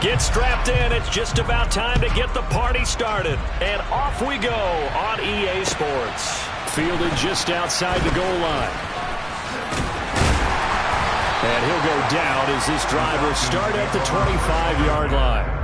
Get strapped in. It's just about time to get the party started. And off we go on EA Sports. Fielded just outside the goal line. And he'll go down as this drive will start at the 25-yard line.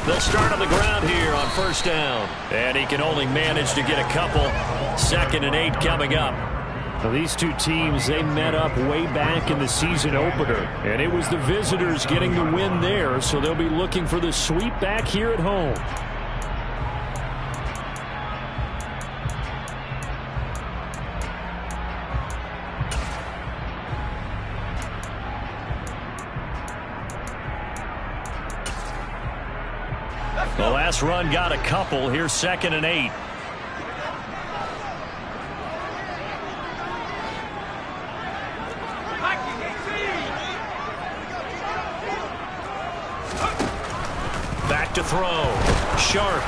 They'll start on the ground here on first down. And he can only manage to get a couple. 2nd and 8 coming up. Well, these two teams, they met up way back in the season opener. And it was the visitors getting the win there, so they'll be looking for the sweep back here at home. The last run got a couple. Here's 2nd and 8. Back to throw. Sharp.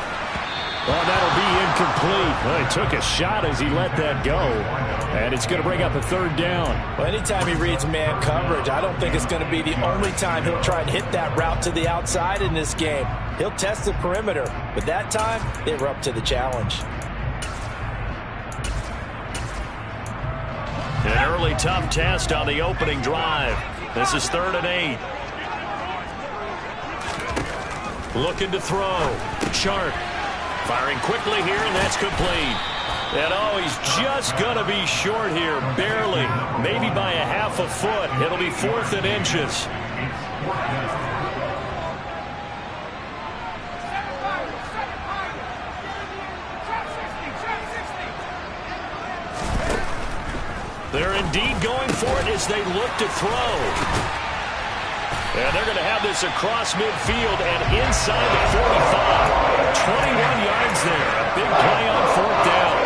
Oh, that'll be incomplete. Well, he took a shot as he let that go. And it's going to bring up a 3rd down. Well, anytime he reads man coverage, I don't think it's going to be the only time he'll try and hit that route to the outside in this game. He'll test the perimeter, but that time they were up to the challenge. An early tough test on the opening drive. This is 3rd and 8. Looking to throw. Sharp. Firing quickly here, and that's complete. And oh, he's just going to be short here, barely. Maybe by a half a foot. It'll be 4th and inches. They're indeed going for it as they look to throw. And they're going to have this across midfield and inside the 45. 21 yards there. A big play on 4th down.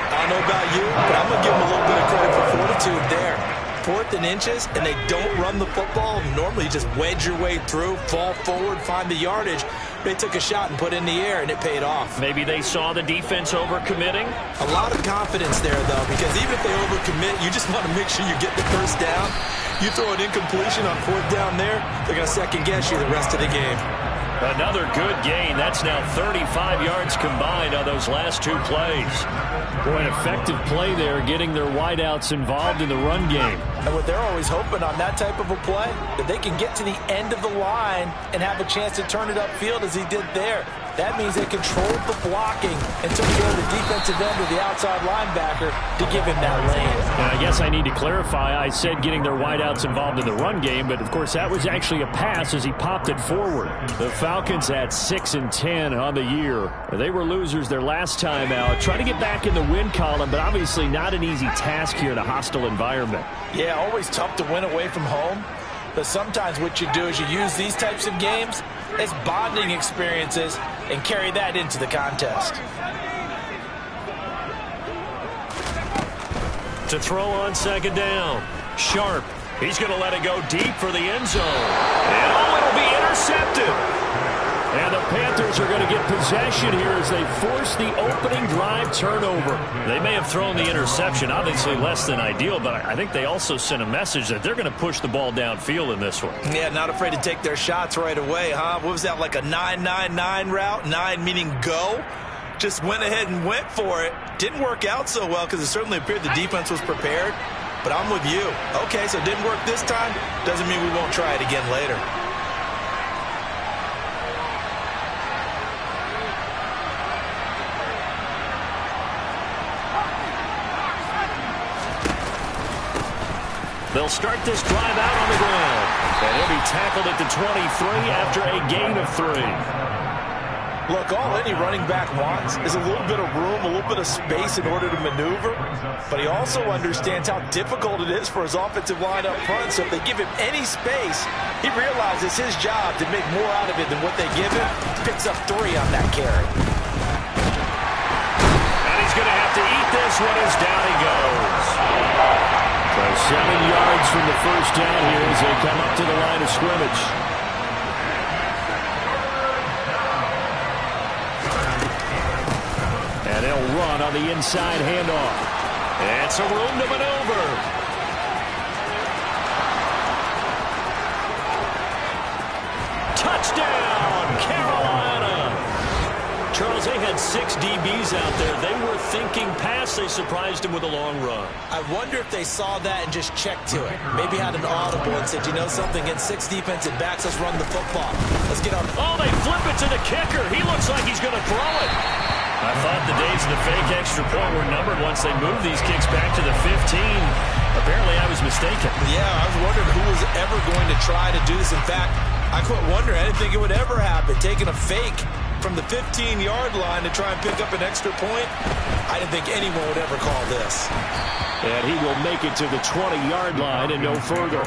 I don't know about you, but I'm going to give them a little bit of credit for fortitude there. 4th and inches, and they don't run the football. Normally you just wedge your way through, fall forward, find the yardage. They took a shot and put it in the air, and it paid off. Maybe they saw the defense overcommitting. A lot of confidence there, though, because even if they overcommit, you just want to make sure you get the first down. You throw an incompletion on 4th down there, they're going to second-guess you the rest of the game. Another good gain. That's now 35 yards combined on those last 2 plays. Boy, an effective play there, getting their wideouts involved in the run game. And what they're always hoping on that type of a play, that they can get to the end of the line and have a chance to turn it upfield as he did there. That means they controlled the blocking and took care of the defensive end of the outside linebacker to give him that lane. And I guess I need to clarify. I said getting their wideouts involved in the run game, but of course that was actually a pass as he popped it forward. The Falcons had 6 and 10 on the year. They were losers their last time out. Trying to get back in the win column, but obviously not an easy task here in a hostile environment. Yeah, always tough to win away from home. But sometimes what you do is you use these types of games as bonding experiences and carry that into the contest. To throw on 2nd down. Sharp. He's going to let it go deep for the end zone. And oh, it'll be intercepted. And the Panthers are going to get possession here as they force the opening drive turnover. They may have thrown the interception, obviously less than ideal, but I think they also sent a message that they're going to push the ball downfield in this one. Yeah, not afraid to take their shots right away, huh? What was that, like a 9-9-9 route? 9 meaning go? Just went ahead and went for it. Didn't work out so well because it certainly appeared the defense was prepared. But I'm with you. Okay, so it didn't work this time. Doesn't mean we won't try it again later. They'll start this drive out on the ground. And he'll be tackled at the 23 after a gain of 3. Look, all any running back wants is a little bit of room, a little bit of space in order to maneuver. But he also understands how difficult it is for his offensive line up front. So if they give him any space, he realizes his job to make more out of it than what they give him. Picks up 3 on that carry. And he's going to have to eat this one as down he goes. So 7 yards from the first down here as they come up to the line of scrimmage. And they'll run on the inside handoff. And some room to maneuver. Touchdown, Carolina. Charles, they had 6 DBs out there. They were thinking pass. They surprised him with a long run. I wonder if they saw that and just checked to it. Maybe had an audible and said, you know something, against 6 defensive backs, let's run the football. Let's get on. Oh, they flip it to the kicker. He looks like he's going to throw it. I thought the days of the fake extra point were numbered once they moved these kicks back to the 15. Apparently, I was mistaken. Yeah, I was wondering who was ever going to try to do this. In fact, I quit wondering. I didn't think it would ever happen. Taking a fake from the 15-yard line to try and pick up an extra point, I didn't think anyone would ever call this. And he will make it to the 20-yard line and no further.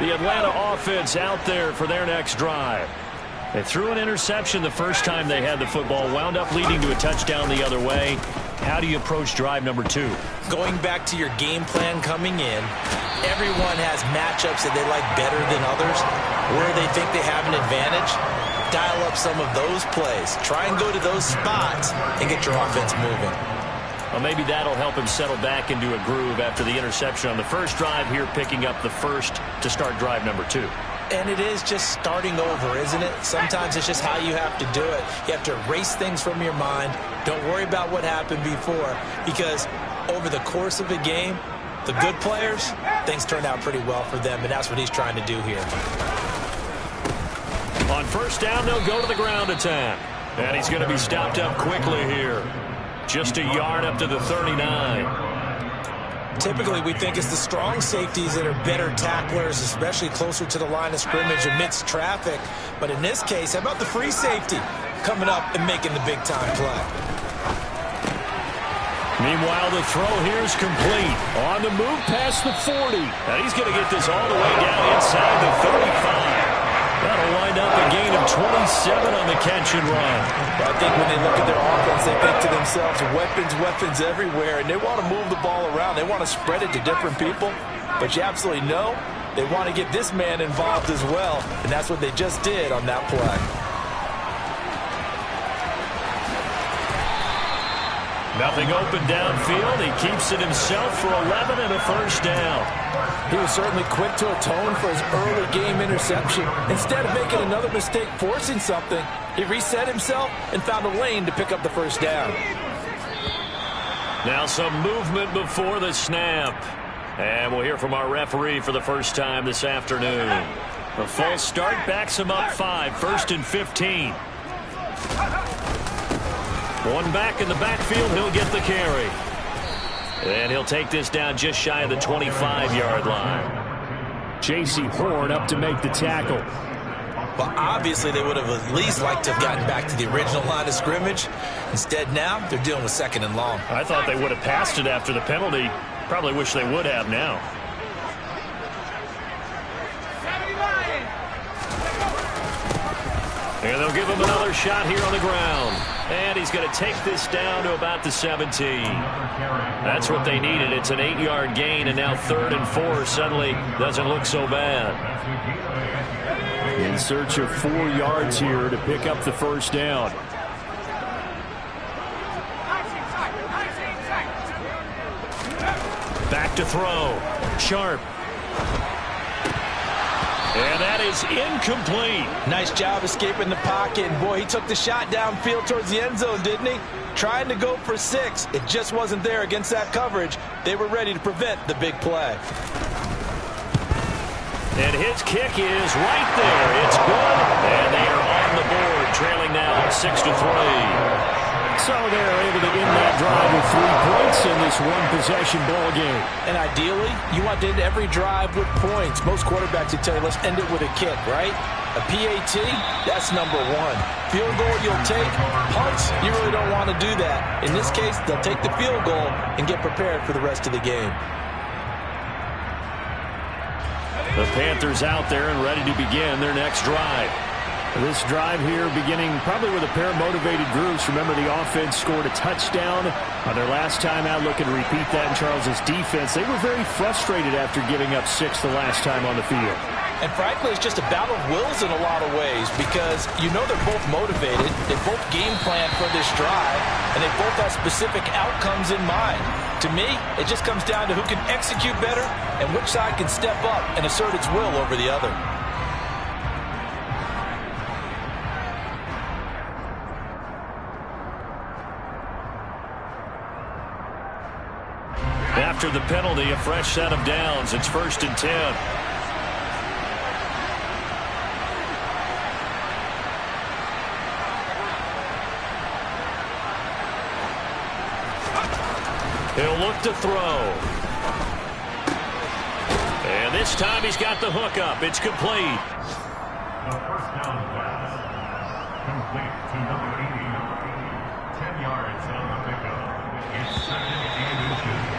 The Atlanta offense out there for their next drive. They threw an interception the first time they had the football, wound up leading to a touchdown the other way. How do you approach drive number 2? Going back to your game plan coming in, everyone has matchups that they like better than others, where they think they have an advantage. Dial up some of those plays. Try and go to those spots and get your offense moving. Well, maybe that'll help him settle back into a groove after the interception on the first drive here, picking up the first to start drive number 2. And it is just starting over, isn't it? Sometimes it's just how you have to do it. You have to erase things from your mind. Don't worry about what happened before, because over the course of a game, the good players, things turn out pretty well for them, and that's what he's trying to do here. On first down, they'll go to the ground attack. And he's going to be stopped up quickly here. Just a yard up to the 39. Typically, we think it's the strong safeties that are better tacklers, especially closer to the line of scrimmage amidst traffic. But in this case, how about the free safety coming up and making the big-time play? Meanwhile, the throw here is complete. On the move past the 40. And he's going to get this all the way down inside the 35. That'll wind up a gain of 27 on the catch and run. Well, I think when they look at their offense, they think to themselves, weapons everywhere, and they want to move the ball around. They want to spread it to different people, but you absolutely know they want to get this man involved as well, and that's what they just did on that play. Nothing open downfield. He keeps it himself for 11 and a first down. He was certainly quick to atone for his early game interception. Instead of making another mistake forcing something, he reset himself and found a lane to pick up the first down. Now some movement before the snap. And we'll hear from our referee for the first time this afternoon. A false start backs him up 5, 1st and 15. One back in the backfield, he'll get the carry. And he'll take this down just shy of the 25-yard line. J.C. Horn up to make the tackle. Well, obviously they would have at least liked to have gotten back to the original line of scrimmage. Instead, now they're dealing with 2nd and long. I thought they would have passed it after the penalty. Probably wish they would have now. And they'll give him another shot here on the ground. And he's going to take this down to about the 17. That's what they needed. It's an 8-yard gain, and now 3rd and 4 suddenly doesn't look so bad. In search of 4 yards here to pick up the first down. Back to throw. Sharp. And that is incomplete. Nice job escaping the pocket. And boy, he took the shot downfield towards the end zone, didn't he? Trying to go for 6. It just wasn't there against that coverage. They were ready to prevent the big play. And his kick is right there. It's good. And they are on the board, trailing now 6-3. So they're able to end that drive with 3 points in this one-possession ball game. And ideally, you want to end every drive with points. Most quarterbacks would tell you, let's end it with a kick, right? A PAT, that's number 1. Field goal you'll take. Punts, you really don't want to do that. In this case, they'll take the field goal and get prepared for the rest of the game. The Panthers out there and ready to begin their next drive. This drive here beginning probably with a pair of motivated groups. Remember, the offense scored a touchdown on their last time out, looking to repeat that in Charles's defense. They were very frustrated after giving up 6 the last time on the field. And frankly, it's just a battle of wills in a lot of ways because you know they're both motivated. They both game plan for this drive, and they both have specific outcomes in mind. To me, it just comes down to who can execute better and which side can step up and assert its will over the other. After the penalty, a fresh set of downs. It's 1st and 10. He'll look to throw. And this time he's got the hook up. It's complete. The first down pass. Complete to number 80. 10 yards on the pickup. It's 2nd and inches.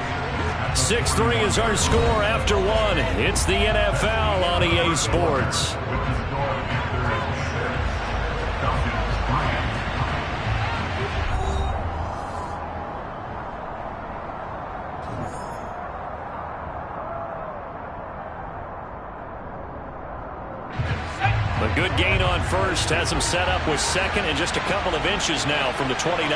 6-3 is our score after 1. It's the NFL on EA Sports. A good gain on first has him set up with 2nd and just a couple of inches now from the 29.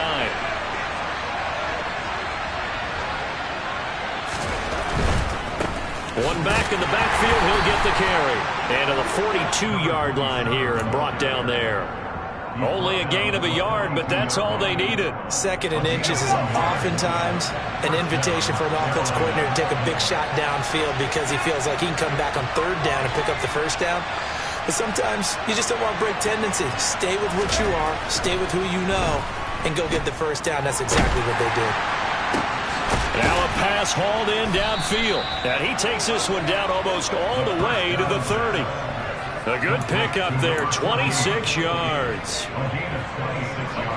One back in the backfield, he'll get the carry. And to the 42-yard line here and brought down there. Only a gain of a yard, but that's all they needed. 2nd and inches is oftentimes an invitation for an offense coordinator to take a big shot downfield because he feels like he can come back on 3rd down and pick up the 1st down. But sometimes you just don't want to break tendency. Stay with what you are, stay with who you know, and go get the 1st down. That's exactly what they did. Now a pass hauled in downfield. And he takes this one down almost all the way to the 30. A good pickup there, 26 yards.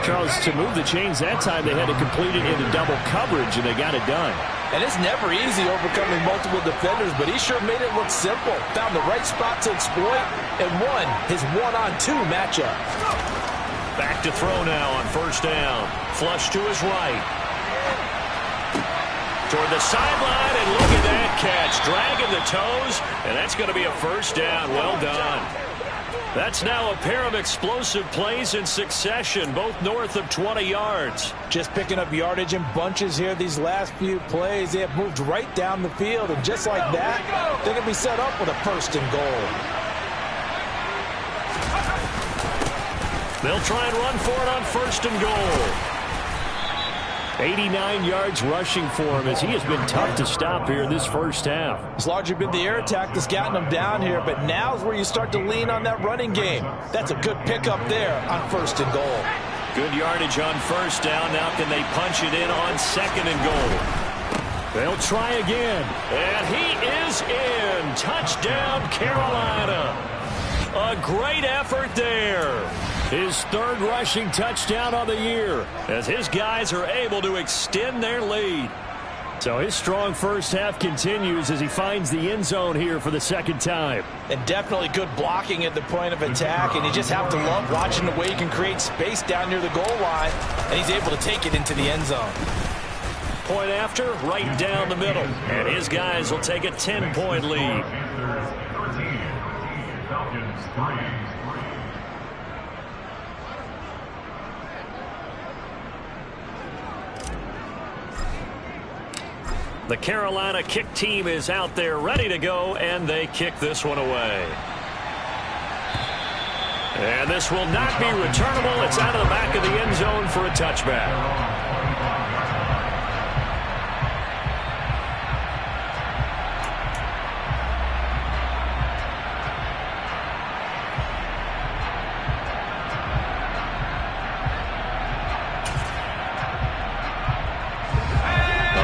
Charles, to move the chains that time, they had to complete it into double coverage, and they got it done. And it's never easy overcoming multiple defenders, but he sure made it look simple. Found the right spot to exploit and won his 1-on-2 matchup. Back to throw now on 1st down. Flush to his right. Toward the sideline, and look at that catch. Dragging the toes, and that's going to be a 1st down. Well done. That's now a pair of explosive plays in succession, both north of 20 yards. Just picking up yardage in bunches here these last few plays. They have moved right down the field, and just like that, they're going to be set up with a 1st and goal. They'll try and run for it on 1st and goal. 89 yards rushing for him as he has been tough to stop here in this 1st half. It's largely been the air attack that's gotten him down here, but now's where you start to lean on that running game. That's a good pickup there on 1st and goal. Good yardage on 1st down. Now can they punch it in on 2nd and goal? They'll try again. And he is in. Touchdown, Carolina. A great effort there. His 3rd rushing touchdown on the year as his guys are able to extend their lead. So his strong 1st half continues as he finds the end zone here for the 2nd time. And definitely good blocking at the point of attack, and you just have to love watching the way he can create space down near the goal line, and he's able to take it into the end zone. Point after, right down the middle, and his guys will take a 10-point lead. Falcons 3. The Carolina kick team is out there ready to go, and they kick this one away. And this will not be returnable. It's out of the back of the end zone for a touchback.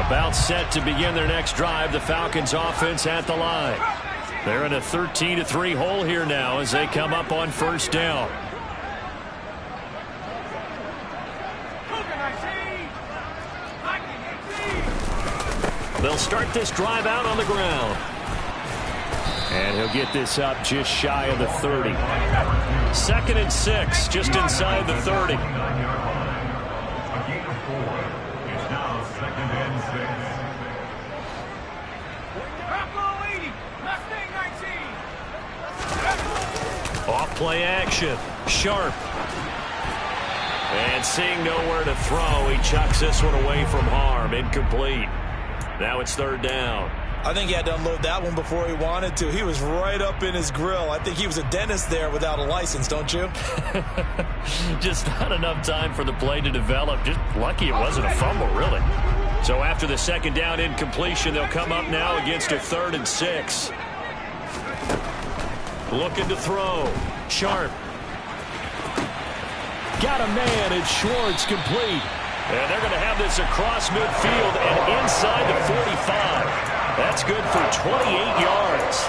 About set to begin their next drive. The Falcons offense at the line. They're in a 13-3 hole here now as they come up on 1st down. They'll start this drive out on the ground. And he'll get this up just shy of the 30. 2nd and 6, just inside the 30. A gain of 4. It's now 2nd and 6. Off-play action. Sharp. And seeing nowhere to throw, he chucks this one away from harm. Incomplete. Now it's 3rd down. I think he had to unload that one before he wanted to. He was right up in his grill. I think he was a dentist there without a license, don't you? Just not enough time for the play to develop. Just lucky it wasn't a fumble, really. So after the 2nd down incompletion, they'll come up now against a 3rd and 6. Looking to throw. Sharp. Got a man, and Schwartz complete. And they're going to have this across midfield and inside the 45. That's good for 28 yards.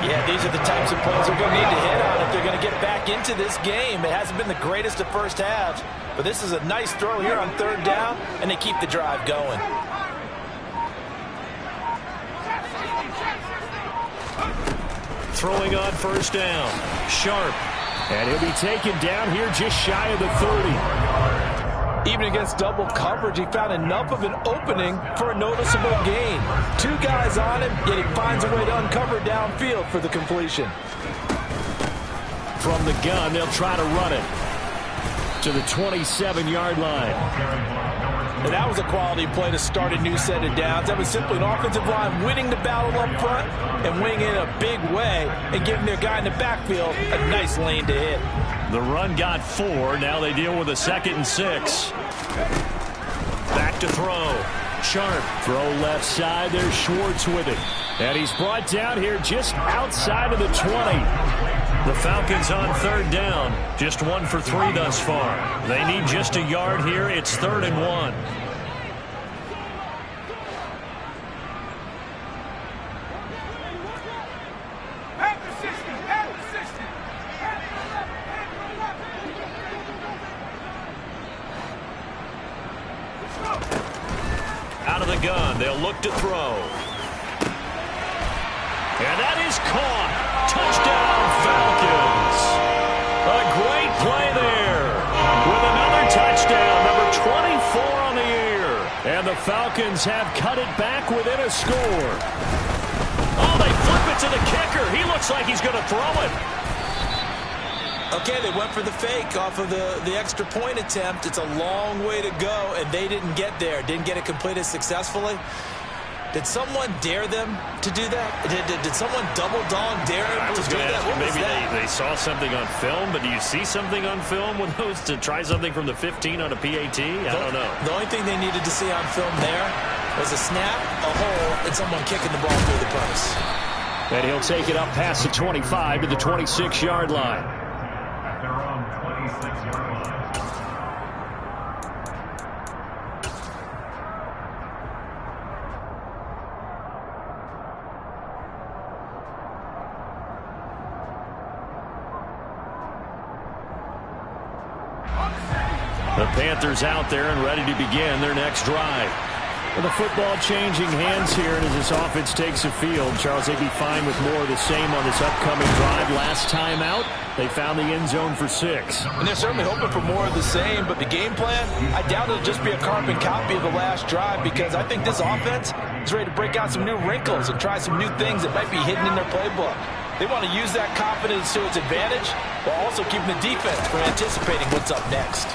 Yeah, these are the types of plays they're going to need to hit on if they're going to get back into this game. It hasn't been the greatest of first halves, but this is a nice throw here on 3rd down, and they keep the drive going. Throwing on 1st down. Sharp. And he'll be taken down here just shy of the 30. Even against double coverage, he found enough of an opening for a noticeable gain. 2 guys on him, yet he finds a way to uncover downfield for the completion. From the gun, they'll try to run it to the 27-yard line. And that was a quality play to start a new set of downs. That was simply an offensive line winning the battle up front and winning it in a big way and giving their guy in the backfield a nice lane to hit. The run got 4. Now they deal with a 2nd and 6. Back to throw. Sharp. Throw left side. There's Schwartz with it. And he's brought down here just outside of the 20. The Falcons on 3rd down. Just 1 for 3 thus far. They need just a yard here. It's 3rd and 1. Out of the gun, they'll look to throw. And that is caught. Touchdown, Falcons. A great play there. With another touchdown, number 24 on the year. And the Falcons have cut it back within a score. Oh, they flip it to the kicker. He looks like he's going to throw it. Okay, they went for the fake off of the extra point attempt. It's a long way to go, and they didn't get there. Didn't get it completed successfully. Did someone dare them to do that? Did someone double dog dare them to do that? Maybe they saw something on film, but do you see something on film with those to try something from the 15 on a PAT? I don't know. The only thing they needed to see on film there was a snap, a hole, and someone kicking the ball through the post. And he'll take it up past the 25 to the 26-yard line. At their own 26-yard line. The Panthers out there and ready to begin their next drive. Well, the football changing hands here, and as this offense takes the field, Charles, they'd be fine with more of the same on this upcoming drive. Last time out, they found the end zone for 6. And they're certainly hoping for more of the same, but the game plan, I doubt it'll just be a carbon copy of the last drive, because I think this offense is ready to break out some new wrinkles and try some new things that might be hidden in their playbook. They want to use that confidence to its advantage while also keeping the defense from anticipating what's up next.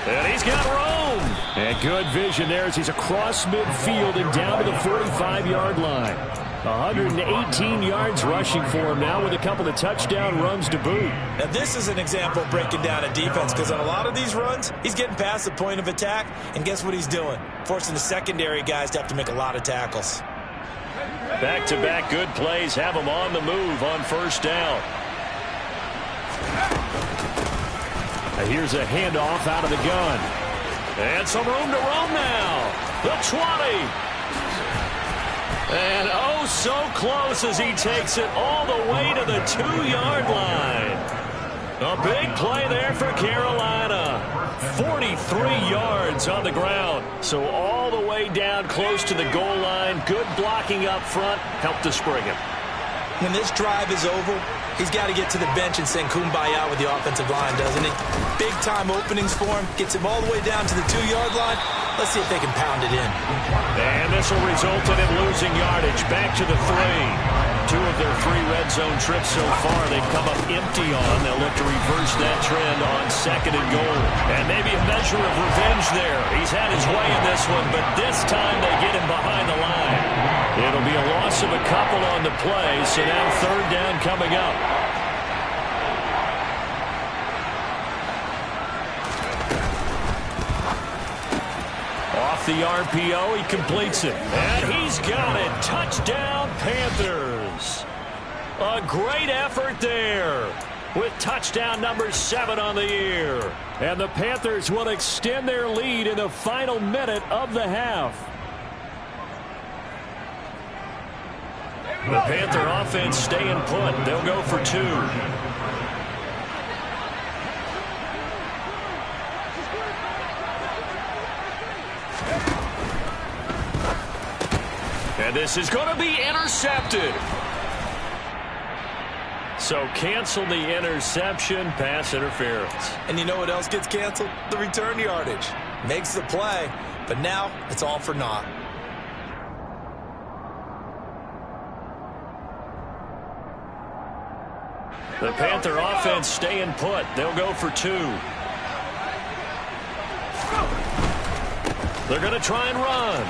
And he's got room. And good vision there as he's across midfield and down to the 45-yard line. 118 yards rushing for him now with a couple of touchdown runs to boot. Now this is an example of breaking down a defense, because on a lot of these runs, he's getting past the point of attack, and guess what he's doing? Forcing the secondary guys to have to make a lot of tackles. Back-to-back good plays have him on the move on first down. Here's a handoff out of the gun. And some room to roam now. The 20. And oh, so close as he takes it all the way to the 2-yard line. A big play there for Carolina. 43 yards on the ground. So all the way down close to the goal line. Good blocking up front. Helped to spring him. When this drive is over, he's got to get to the bench and sing Kumbaya with the offensive line, doesn't he? Big-time openings for him. Gets him all the way down to the 2-yard line. Let's see if they can pound it in. And this will result in him losing yardage. Back to the 3. 2 of their 3 red zone trips so far they've come up empty on. They'll look to reverse that trend on 2nd and goal. And maybe a measure of revenge there. He's had his way in this one, but this time they get him behind the line. It'll be a loss of a couple on the play, so now 3rd down coming up. Off the RPO, he completes it. And he's got it. Touchdown, Panthers. A great effort there with touchdown number 7 on the year. And the Panthers will extend their lead in the final minute of the half. The Panther offense staying put. They'll go for 2. And this is going to be intercepted. So cancel the interception, pass interference. And you know what else gets canceled? The return yardage. Makes the play, but now it's all for naught. The Panther offense staying put. They'll go for 2. They're going to try and run.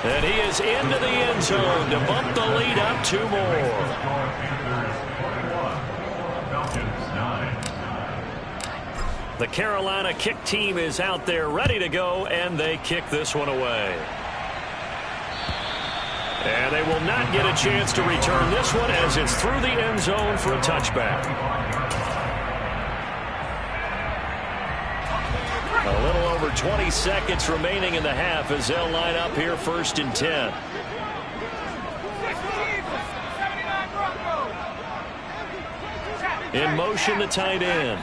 And he is into the end zone to bump the lead up 2 more. The Carolina kick team is out there ready to go, and they kick this one away. And they will not get a chance to return this one as it's through the end zone for a touchback. A little over 20 seconds remaining in the half as they'll line up here 1st and 10. In motion, the tight end.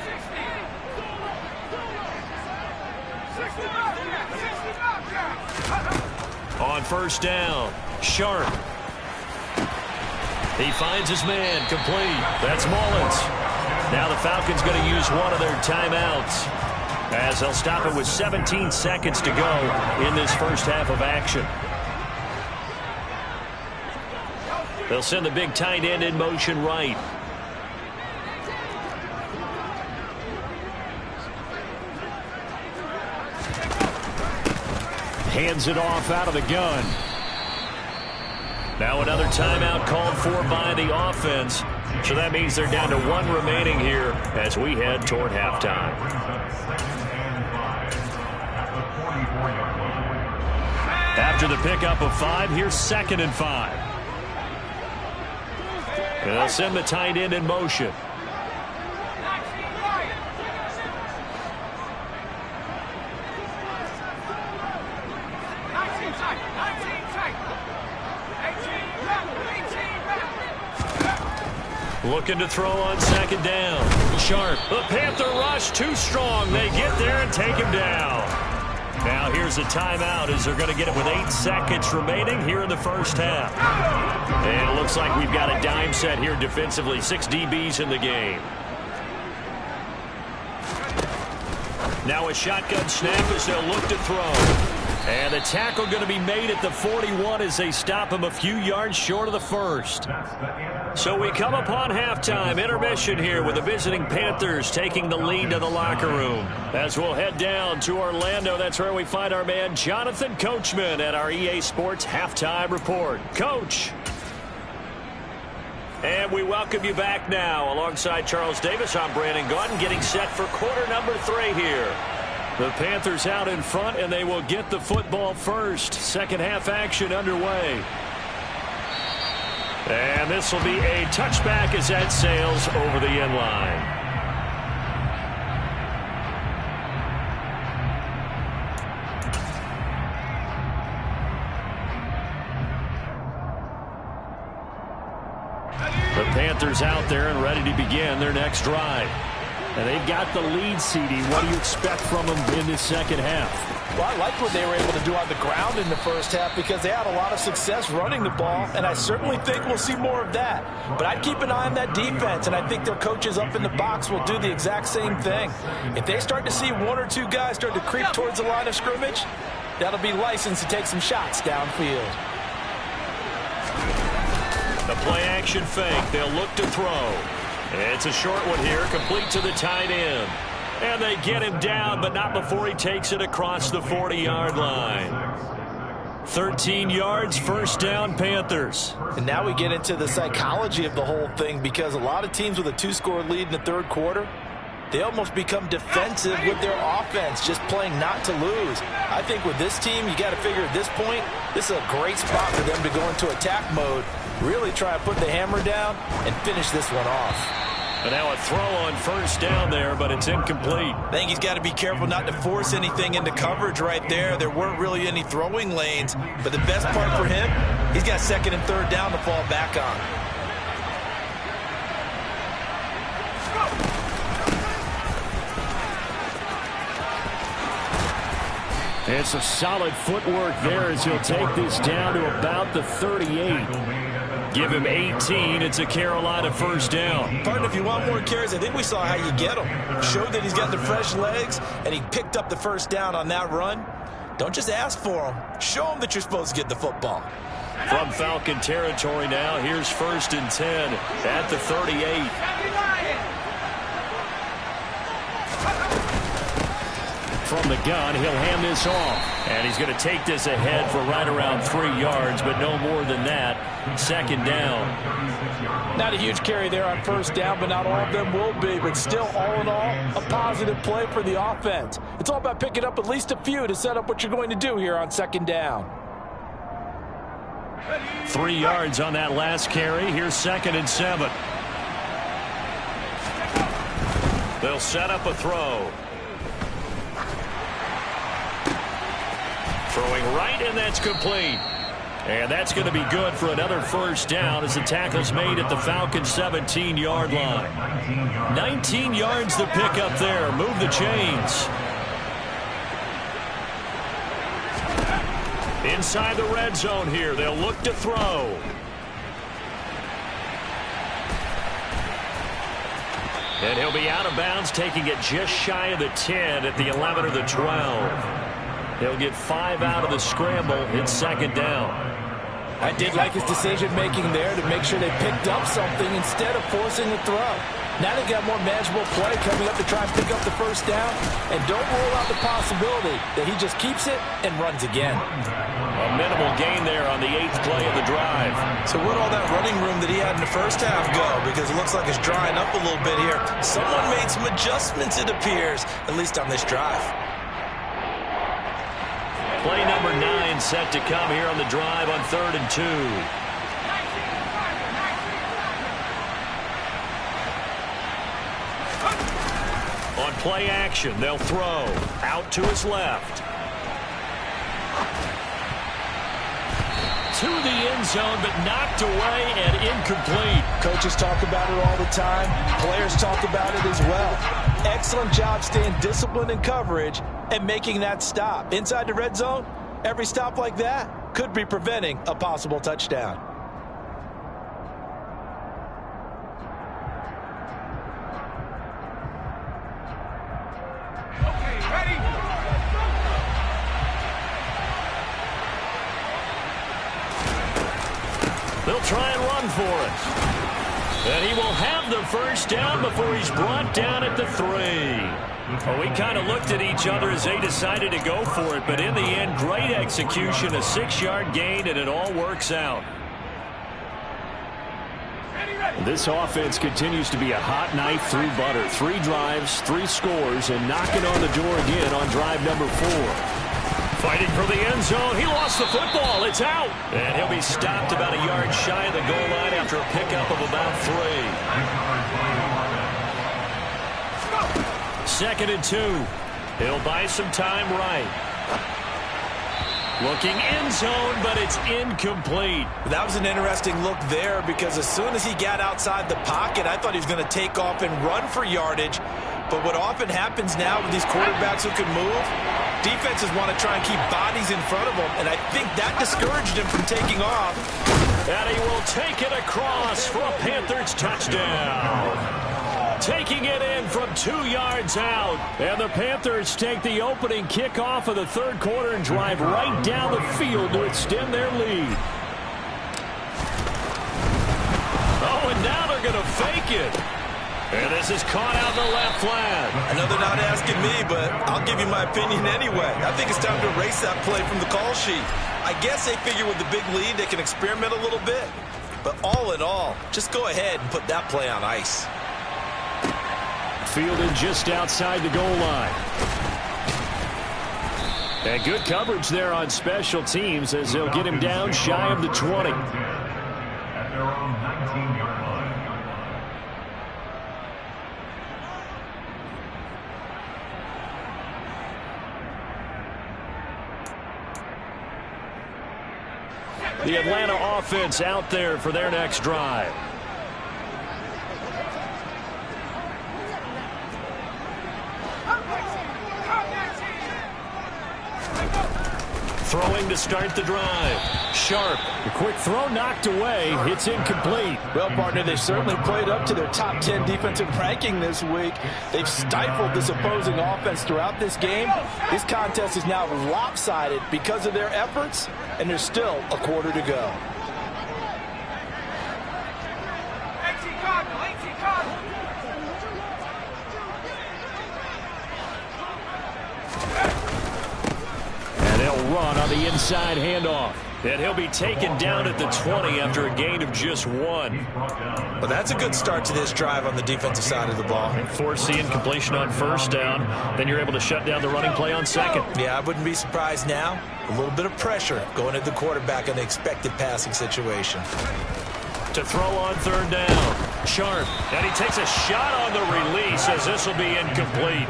On 1st down, Sharp. He finds his man, complete. That's Mullins. Now the Falcons going to use one of their timeouts, as they'll stop it with 17 seconds to go in this first half of action. They'll send the big tight end in motion right. Hands it off out of the gun. Now another timeout called for by the offense. So that means they're down to 1 remaining here as we head toward halftime. After the pickup of 5, here's 2nd and 5. And they'll send the tight end in motion. Looking to throw on 2nd down. Sharp. The Panther rush too strong. They get there and take him down. Now here's a timeout as they're going to get it with 8 seconds remaining here in the first half. And it looks like we've got a dime set here defensively. 6 DBs in the game. Now a shotgun snap as they'll look to throw. And the tackle going to be made at the 41 as they stop him a few yards short of the first. So we come upon halftime intermission here with the visiting Panthers taking the lead to the locker room. As we'll head down to Orlando, that's where we find our man Jonathan Coachman at our EA Sports Halftime Report. Coach. And we welcome you back now. Alongside Charles Davis, I'm Brandon Gaudin, getting set for quarter number 3 here. The Panthers out in front, and they will get the football first. Second half action underway. And this will be a touchback as that sails over the end line. The Panthers out there and ready to begin their next drive. And they've got the lead, CD. What do you expect from them in this second half? Well, I liked what they were able to do on the ground in the first half because they had a lot of success running the ball, and I certainly think we'll see more of that. But I'd keep an eye on that defense, and I think their coaches up in the box will do the exact same thing. If they start to see one or two guys start to creep towards the line of scrimmage, that'll be licensed to take some shots downfield. The play-action fake. They'll look to throw. It's a short one here, complete to the tight end. And they get him down, but not before he takes it across the 40-yard line. 13 yards, first down, Panthers. And now we get into the psychology of the whole thing because a lot of teams with a two-score lead in the third quarter, they almost become defensive with their offense, just playing not to lose. I think with this team, you got to figure at this point, this is a great spot for them to go into attack mode, really try to put the hammer down and finish this one off. And now a throw on first down there, but it's incomplete. I think he's got to be careful not to force anything into coverage right there. There weren't really any throwing lanes, but the best part for him, he's got second and third down to fall back on. It's a solid footwork there as he'll take this down to about the 38. Give him 18. It's a Carolina first down. Partner, if you want more carries, I think we saw how you get him. Showed that he's got the fresh legs, and he picked up the first down on that run. Don't just ask for him. Show him that you're supposed to get the football. From Falcon territory now, here's first and 10 at the 38. From the gun, he'll hand this off. And he's going to take this ahead for right around 3 yards, but no more than that. Second down. Not a huge carry there on first down, but not all of them will be. But still, all in all, a positive play for the offense. It's all about picking up at least a few to set up what you're going to do here on second down. 3 yards on that last carry. Here's second and 7. They'll set up a throw. Throwing right, and that's complete. And that's going to be good for another first down as the tackle's made at the Falcons' 17-yard line. 19 yards to pick up there. Move the chains. Inside the red zone here. They'll look to throw. And he'll be out of bounds, taking it just shy of the 10 at the 11 or the 12. They'll get 5 out of the scramble. It's second down. I did like his decision-making there to make sure they picked up something instead of forcing the throw. Now they've got more manageable play coming up to try and pick up the first down. And don't rule out the possibility that he just keeps it and runs again. A minimal gain there on the 8th play of the drive. So where'd all that running room that he had in the first half go? Because it looks like it's drying up a little bit here. Someone made some adjustments, it appears, at least on this drive. Play number 9 set to come here on the drive on 3rd and 2. On play action, they'll throw. Out to his left. To the end zone, but knocked away and incomplete. Coaches talk about it all the time. Players talk about it as well. Excellent job staying disciplined in coverage and making that stop. Inside the red zone, every stop like that could be preventing a possible touchdown. Okay, ready? They'll try and run for it. And he will have the first down before he's brought down at the 3. Well, we kind of looked at each other as they decided to go for it, but in the end, great execution, a 6-yard gain, and it all works out. This offense continues to be a hot knife through butter. 3 drives, 3 scores, and knocking on the door again on drive number 4. Fighting for the end zone. He lost the football. It's out. And he'll be stopped about a yard shy of the goal line after a pickup of about 3. Second and 2. He'll buy some time right. Looking end zone, but it's incomplete. That was an interesting look there because as soon as he got outside the pocket, I thought he was going to take off and run for yardage. But what often happens now with these quarterbacks who can move, defenses want to try and keep bodies in front of them, and I think that discouraged him from taking off. And he will take it across for a Panthers touchdown. Taking it in from 2 yards out. And the Panthers take the opening kickoff of the third quarter and drive right down the field to extend their lead. Oh, and now they're going to fake it. And this is caught out in the left flat. I know they're not asking me, but I'll give you my opinion anyway. I think it's time to erase that play from the call sheet. I guess they figure with the big lead they can experiment a little bit. But all in all, just go ahead and put that play on ice. Fielded just outside the goal line. And good coverage there on special teams as they'll get him down shy of the 20. At their own 19-yard line. The Atlanta offense out there for their next drive. Throwing to start the drive. Sharp. The quick throw knocked away. It's incomplete. Well, partner, they certainly played up to their top 10 defensive ranking this week. They've stifled this opposing offense throughout this game. This contest is now lopsided because of their efforts, and there's still a quarter to go. Run on the inside handoff. And he'll be taken down at the 20 after a gain of just 1. Well, that's a good start to this drive on the defensive side of the ball. Force the incompletion on first down. Then you're able to shut down the running play on second. Yeah, I wouldn't be surprised now. A little bit of pressure going at the quarterback in the expected passing situation. To throw on third down. Sharp. And he takes a shot on the release as this will be incomplete.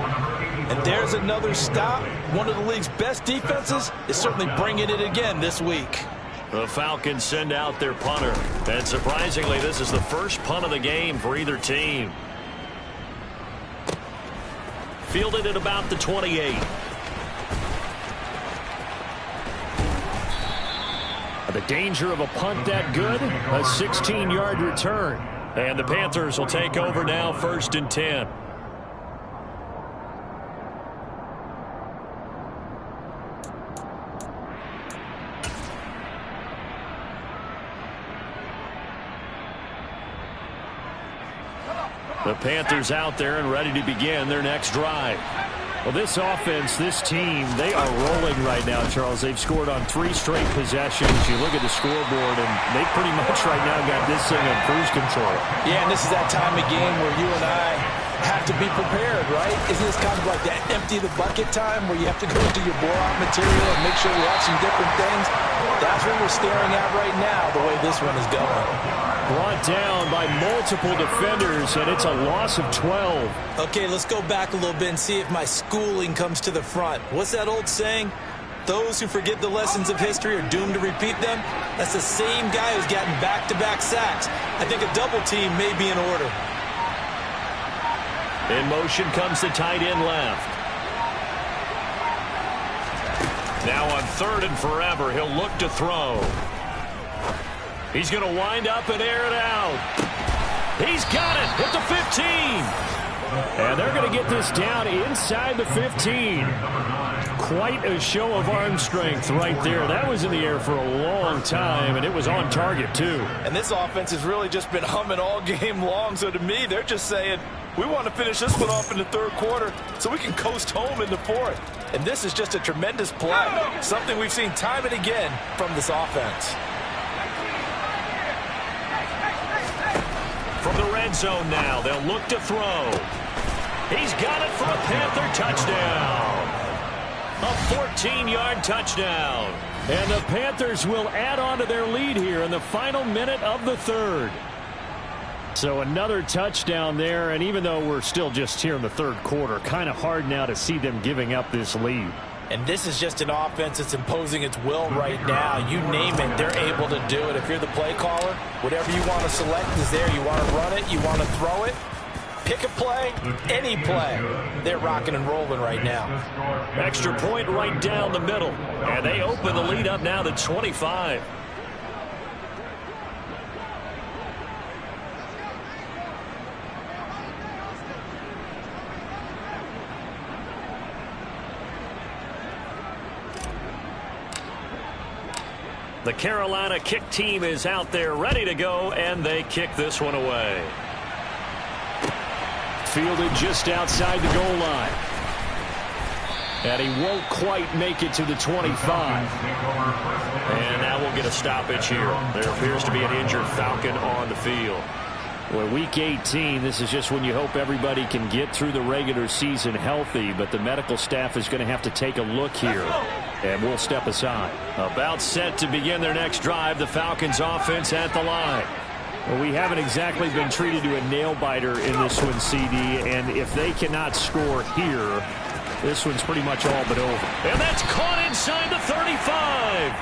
And there's another stop. One of the league's best defenses is certainly bringing it again this week. The Falcons send out their punter. And surprisingly, this is the first punt of the game for either team. Fielded at about the 28. The danger of a punt that good? A 16-yard return. And the Panthers will take over now, 1st and 10. The Panthers out there and ready to begin their next drive. Well, this offense, this team, they are rolling right now, Charles. They've scored on 3 straight possessions. You look at the scoreboard, and they pretty much right now got this thing on cruise control. Yeah, and this is that time of game where you and I have to be prepared, right? Isn't this kind of like that empty the bucket time where you have to go into your blowout material and make sure we have some different things? That's what we're staring at right now, the way this one is going. Brought down by multiple defenders, and it's a loss of 12. Okay, let's go back a little bit and see if my schooling comes to the front. What's that old saying? Those who forget the lessons of history are doomed to repeat them. That's the same guy who's gotten back-to-back sacks. I think a double team may be in order. In motion comes the tight end left. Now on 3rd and forever, he'll look to throw. He's going to wind up and air it out. He's got it at the 15. And they're going to get this down inside the 15. Quite a show of arm strength right there. That was in the air for a long time, and it was on target, too. And this offense has really just been humming all game long. So to me, they're just saying, we want to finish this one off in the 3rd quarter so we can coast home in the 4th. And this is just a tremendous play. Something we've seen time and again from this offense. From the red zone now, they'll look to throw. He's got it for a Panther touchdown. A 14-yard touchdown. And the Panthers will add on to their lead here in the final minute of the 3rd. So another touchdown there, and even though we're still just here in the 3rd quarter, kind of hard now to see them giving up this lead. And this is just an offense that's imposing its will right now. You name it, they're able to do it. If you're the play caller, whatever you want to select is there. You want to run it, you want to throw it. Pick a play, any play. They're rocking and rolling right now. Extra point right down the middle. And they open the lead up now to 25. The Carolina kick team is out there ready to go, and they kick this one away. Fielded just outside the goal line. And he won't quite make it to the 25. And now we'll get a stoppage here. There appears to be an injured Falcon on the field. Well, week 18, this is just when you hope everybody can get through the regular season healthy, but the medical staff is going to have to take a look here, and we'll step aside. About set to begin their next drive, the Falcons offense at the line. Well, we haven't exactly been treated to a nail-biter in this one, CD, and if they cannot score here, this one's pretty much all but over. And that's caught inside the 35.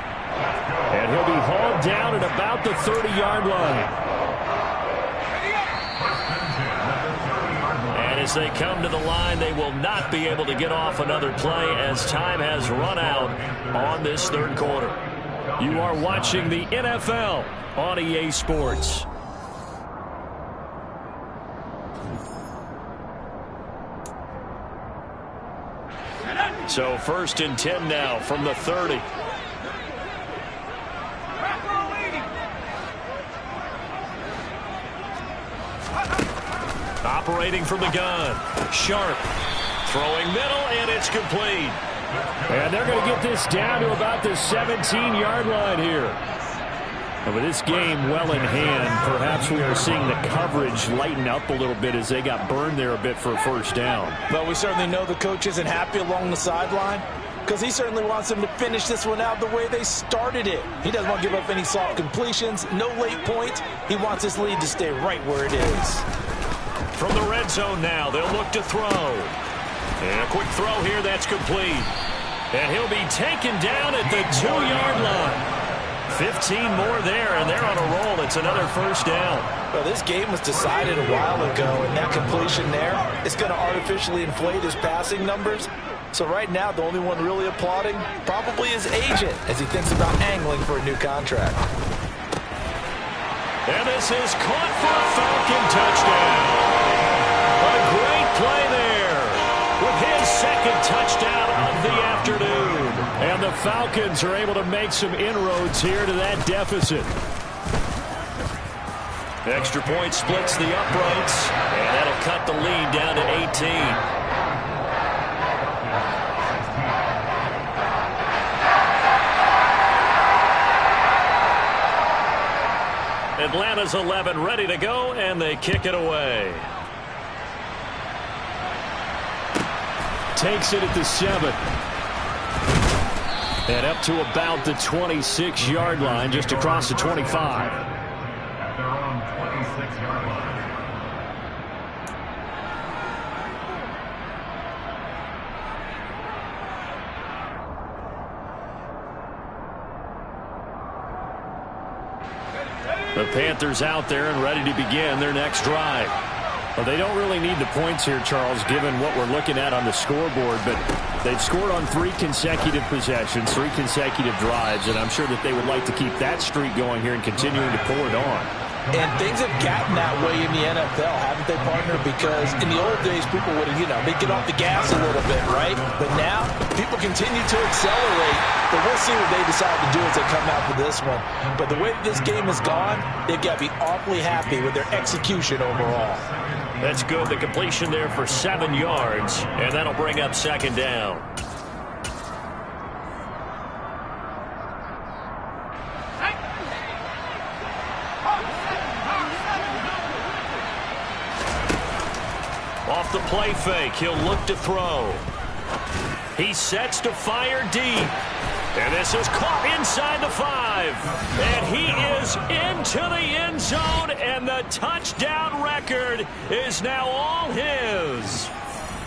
And he'll be hauled down at about the 30-yard line. And as they come to the line, they will not be able to get off another play as time has run out on this third quarter. You are watching the NFL on EA Sports. So 1st and 10 now from the 30. Operating from the gun. Sharp. Throwing middle, and it's complete. And they're going to get this down to about the 17-yard line here. And with this game well in hand, perhaps we are seeing the coverage lighten up a little bit as they got burned there a bit for a first down. But we certainly know the coach isn't happy along the sideline because he certainly wants them to finish this one out the way they started it. He doesn't want to give up any soft completions, no late points. He wants his lead to stay right where it is. From the red zone now, they'll look to throw. And a quick throw here that's complete. And he'll be taken down at the 2-yard line. 15 more there, and they're on a roll. It's another first down. Well, this game was decided a while ago, and that completion there is going to artificially inflate his passing numbers. So right now, the only one really applauding probably his agent as he thinks about angling for a new contract. And this is caught for a Falcon touchdown. A great play there with his second touchdown of the afternoon. And the Falcons are able to make some inroads here to that deficit. Extra point splits the uprights, and that'll cut the lead down to 18. Atlanta's 11 ready to go, and they kick it away. Takes it at the 7. And up to about the 26-yard line, just across the 25. At their own 26-yard line. The Panthers out there and ready to begin their next drive. Well, they don't really need the points here, Charles, given what we're looking at on the scoreboard, but they've scored on 3 consecutive possessions, 3 consecutive drives, and I'm sure that they would like to keep that streak going here and continuing to pour it on. And things have gotten that way in the NFL, haven't they, partner? Because in the old days, people would, they'd get off the gas a little bit, right? But now, people continue to accelerate. But we'll see what they decide to do as they come out for this one. But the way this game has gone, they've got to be awfully happy with their execution overall. That's good. The completion there for 7 yards, and that'll bring up second down. Off the play fake, he'll look to throw. He sets to fire deep. And this is caught inside the 5. And he is into the end zone, and the touchdown record is now all his.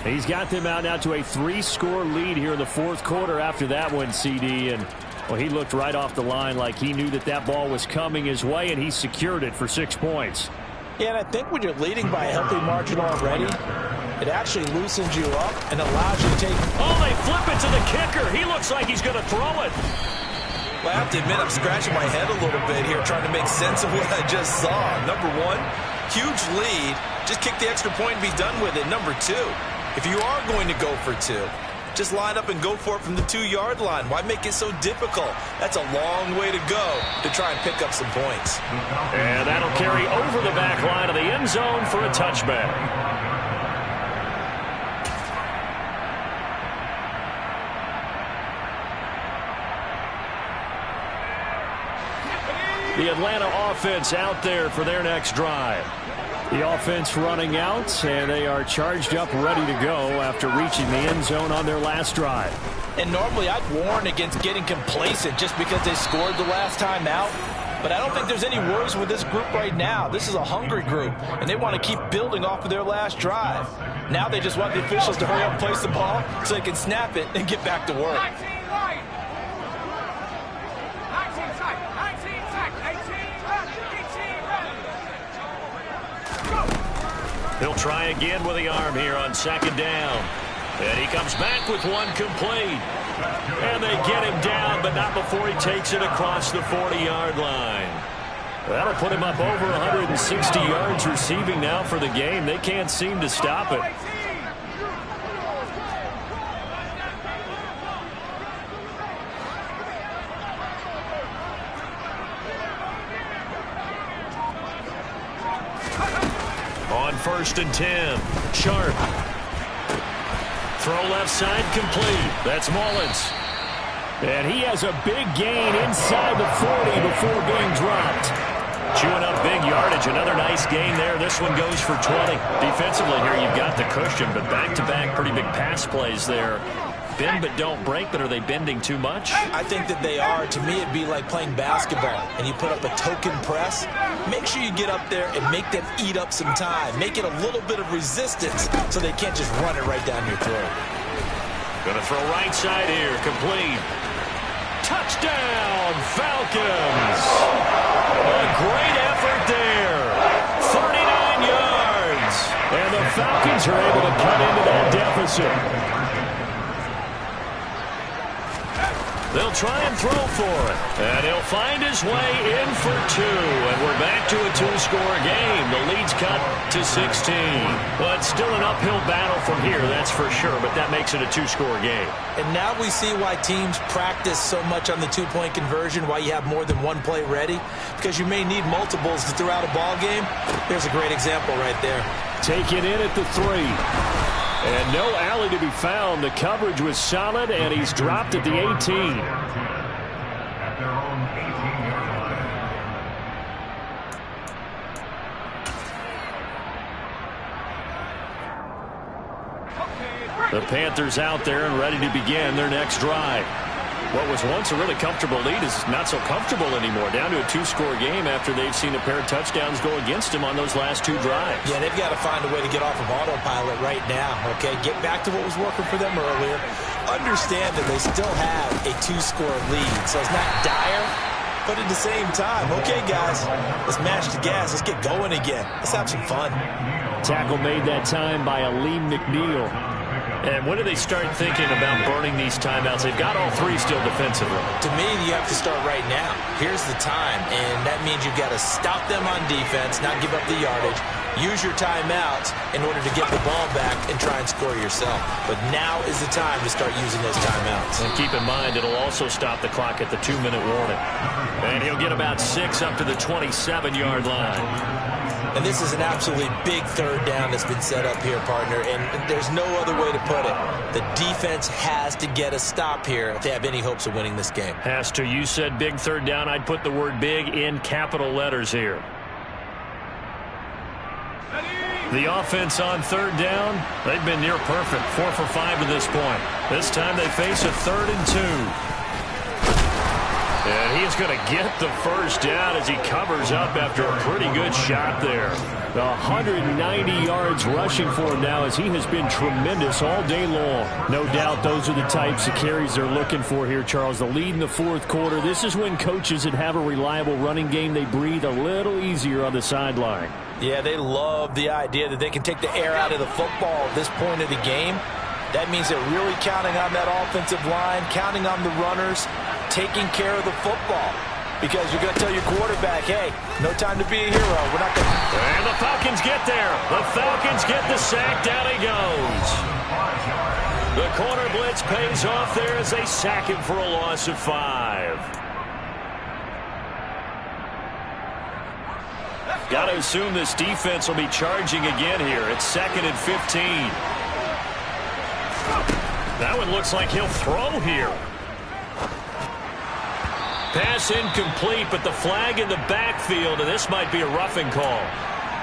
He's got them out now to a 3-score lead here in the 4th quarter after that one, CD. And, well, he looked right off the line like he knew that that ball was coming his way, and he secured it for 6 points. Yeah, and I think when you're leading by a healthy margin already, it actually loosens you up and allows you to take... Oh, they flip it to the kicker. He looks like he's going to throw it. Well, I have to admit, I'm scratching my head a little bit here trying to make sense of what I just saw. Number one, huge lead. Just kick the extra point and be done with it. Number two, if you are going to go for two, just line up and go for it from the 2-yard line. Why make it so difficult? That's a long way to go to try and pick up some points. And that'll carry over the back line of the end zone for a touchback. The Atlanta offense out there for their next drive. The offense running out, and they are charged up, ready to go after reaching the end zone on their last drive. And normally I'd warn against getting complacent just because they scored the last time out. But I don't think there's any worries with this group right now. This is a hungry group, and they want to keep building off of their last drive. Now they just want the officials to hurry up and place the ball so they can snap it and get back to work. He'll try again with the arm here on second down. And he comes back with one complete. And they get him down, but not before he takes it across the 40-yard line. That'll put him up over 160 yards receiving now for the game. They can't seem to stop it. On 1st and 10, Sharp. Throw left side complete. That's Mullins. And he has a big gain inside the 40 before being dropped. Chewing up big yardage. Another nice gain there. This one goes for 20. Defensively here, you've got the cushion, but back-to-back pretty big pass plays there. Bend but don't break, but are they bending too much? I think that they are. To me, it'd be like playing basketball, and you put up a token press. Make sure you get up there and make them eat up some time. Make it a little bit of resistance so they can't just run it right down your throat. Going to throw right side here. Complete. Touchdown, Falcons. A great effort there. 39 yards. And the Falcons are able to cut into that deficit. They'll try and throw for it. And he'll find his way in for two. And we're back to a two-score game. The lead's cut to 16. But still an uphill battle from here, that's for sure. But that makes it a two-score game. And now we see why teams practice so much on the two-point conversion, why you have more than one play ready. Because you may need multiples to throw out a ball game. There's a great example right there. Take it in at the 3. And no alley to be found. The coverage was solid, and he's dropped at the 18. At their own 18-yard line. The Panthers out there and ready to begin their next drive. What was once a really comfortable lead is not so comfortable anymore. Down to a two-score game after they've seen a pair of touchdowns go against them on those last two drives. Yeah, they've got to find a way to get off of autopilot right now, okay? Get back to what was working for them earlier. Understand that they still have a two-score lead, so it's not dire, but at the same time, okay, guys, let's mash the gas. Let's get going again. Let's have some fun. Tackle made that time by Aleem McNeil. And when do they start thinking about burning these timeouts? They've got all three still defensively. To me, you have to start right now. Here's the time, and that means you've got to stop them on defense, not give up the yardage. Use your timeouts in order to get the ball back and try and score yourself. But now is the time to start using those timeouts. And keep in mind, it'll also stop the clock at the 2-minute warning. And he'll get about 6 up to the 27-yard line. And this is an absolutely big third down that's been set up here, partner, and there's no other way to put it. The defense has to get a stop here if they have any hopes of winning this game. Has to. You said big third down. I'd put the word big in capital letters here. The offense on third down, they've been near perfect. 4 for 5 to this point. This time they face a 3rd and 2. And he's going to get the first down as he covers up after a pretty good shot there. 190 yards rushing for him now as he has been tremendous all day long. No doubt those are the types of carries they're looking for here, Charles. The lead in the fourth quarter. This is when coaches that have a reliable running game, they breathe a little easier on the sideline. Yeah, they love the idea that they can take the air out of the football at this point of the game. That means they're really counting on that offensive line, counting on the runners, taking care of the football. Because you're going to tell your quarterback, hey, no time to be a hero. We're not going to... And the Falcons get there. The Falcons get the sack. Down he goes. The corner blitz pays off there as they sack him for a loss of 5. Got to assume this defense will be charging again here. It's 2nd and 15. That one looks like he'll throw here. Pass incomplete, but the flag in the backfield, and this might be a roughing call.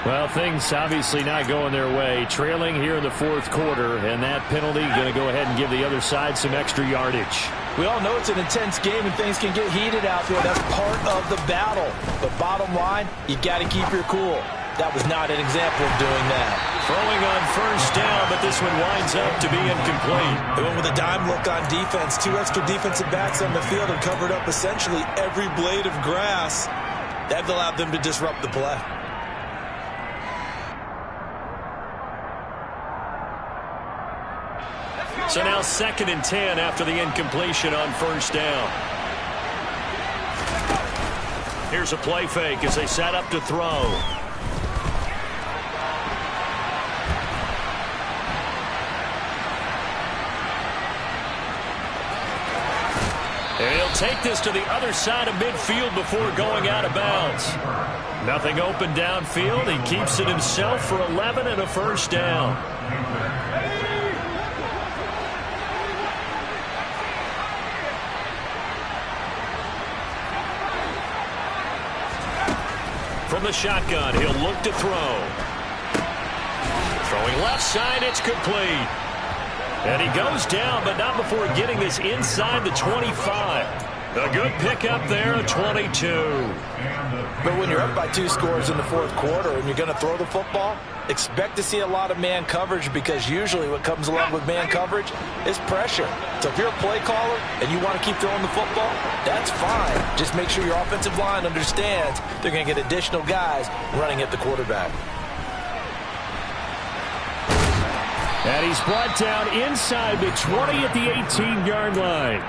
Well, things obviously not going their way. Trailing here in the 4th quarter, and that penalty going to go ahead and give the other side some extra yardage. We all know it's an intense game and things can get heated out there. That's part of the battle. But bottom line, you got to keep your cool. That was not an example of doing that. Throwing on 1st down, but this one winds up to be incomplete. They went with a dime look on defense. 2 extra defensive backs on the field and covered up essentially every blade of grass. That allowed them to disrupt the play. So now 2nd and 10 after the incompletion on 1st down. Here's a play fake as they set up to throw. And he'll take this to the other side of midfield before going out of bounds. Nothing open downfield. He keeps it himself for 11 and a 1st down. From the shotgun, he'll look to throw. Throwing left side, it's complete. And he goes down, but not before getting this inside the 25. A good pickup there, a 22. But when you're up by 2 scores in the 4th quarter and you're going to throw the football, expect to see a lot of man coverage because usually what comes along with man coverage is pressure. So if you're a play caller and you want to keep throwing the football, that's fine. Just make sure your offensive line understands they're going to get additional guys running at the quarterback. And he's brought down inside the 20 at the 18-yard line.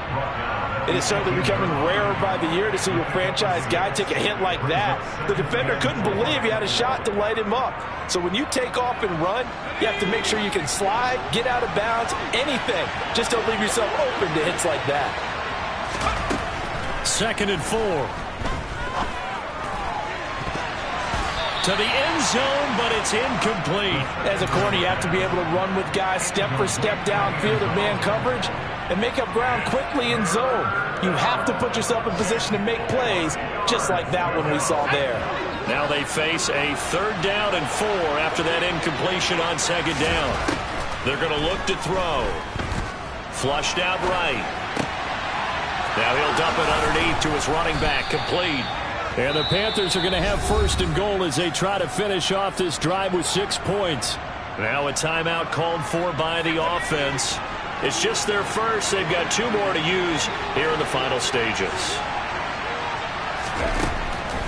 It is certainly becoming rarer by the year to see your franchise guy take a hit like that. The defender couldn't believe he had a shot to light him up. So when you take off and run, you have to make sure you can slide, get out of bounds, anything. Just don't leave yourself open to hits like that. 2nd and 4. To the end zone, but it's incomplete. As a corner, you have to be able to run with guys step for step downfield of man coverage and make up ground quickly in zone. You have to put yourself in position to make plays, just like that one we saw there. Now they face a 3rd down and 4 after that incompletion on 2nd down. They're going to look to throw. Flushed out right. Now he'll dump it underneath to his running back, complete. And the Panthers are going to have 1st and goal as they try to finish off this drive with 6 points. Now a timeout called for by the offense. It's just their first. They've got 2 more to use here in the final stages.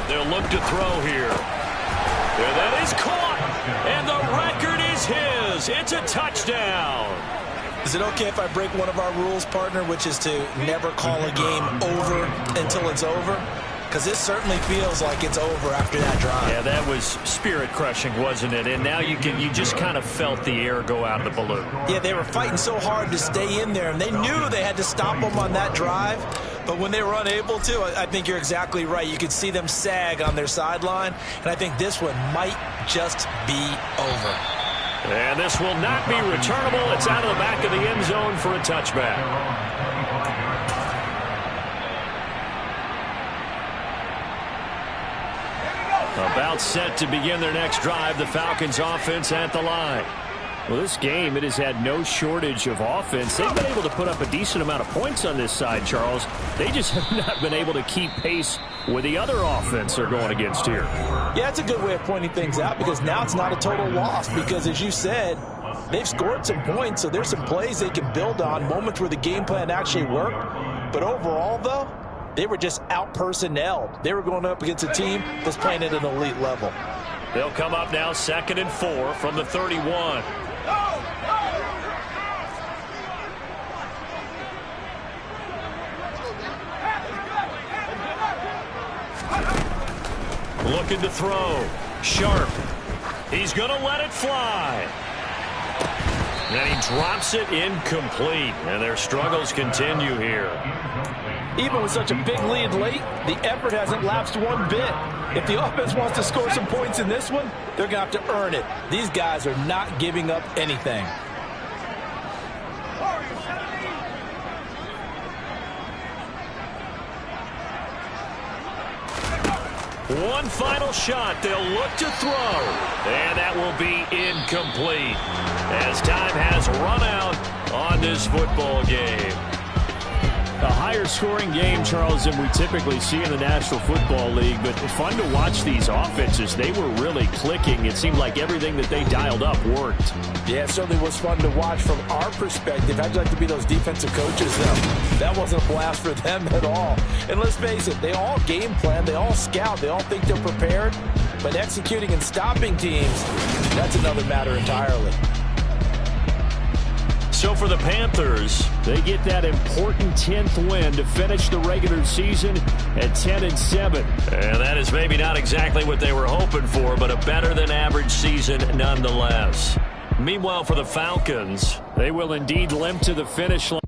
They'll look to throw here. And that is caught. And the record is his. It's a touchdown. Is it okay if I break one of our rules, partner, which is to never call a game over until it's over? Because this certainly feels like it's over after that drive. Yeah, that was spirit-crushing, wasn't it? And now you just kind of felt the air go out of the balloon. Yeah, they were fighting so hard to stay in there, and they knew they had to stop them on that drive. But when they were unable to, I think you're exactly right. You could see them sag on their sideline, and I think this one might just be over. And this will not be returnable. It's out of the back of the end zone for a touchback. About set to begin their next drive, the Falcons offense at the line. Well, this game, it has had no shortage of offense. They've been able to put up a decent amount of points on this side, Charles. They just have not been able to keep pace with the other offense they're going against here. Yeah, it's a good way of pointing things out because now it's not a total loss because, as you said, they've scored some points, so there's some plays they can build on, moments where the game plan actually worked. But overall, though, they were just out-personnelled. They were going up against a team that's playing at an elite level. They'll come up now 2nd and 4 from the 31. Looking to throw. Sharp. He's going to let it fly. And he drops it incomplete. And their struggles continue here. Even with such a big lead late, the effort hasn't lapsed one bit. If the offense wants to score some points in this one, they're going to have to earn it. These guys are not giving up anything. One final shot. They'll look to throw. And that will be incomplete as time has run out on this football game. A higher scoring game, Charles, than we typically see in the National Football League, but fun to watch these offenses. They were really clicking. It seemed like everything that they dialed up worked. Yeah, it certainly was fun to watch from our perspective. How'd you like to be those defensive coaches, though? That wasn't a blast for them at all. And let's face it, they all game plan, they all scout, they all think they're prepared, but executing and stopping teams, that's another matter entirely. So for the Panthers, they get that important 10th win to finish the regular season at 10-7. And that is maybe not exactly what they were hoping for, but a better than average season nonetheless. Meanwhile, for the Falcons, they will indeed limp to the finish line.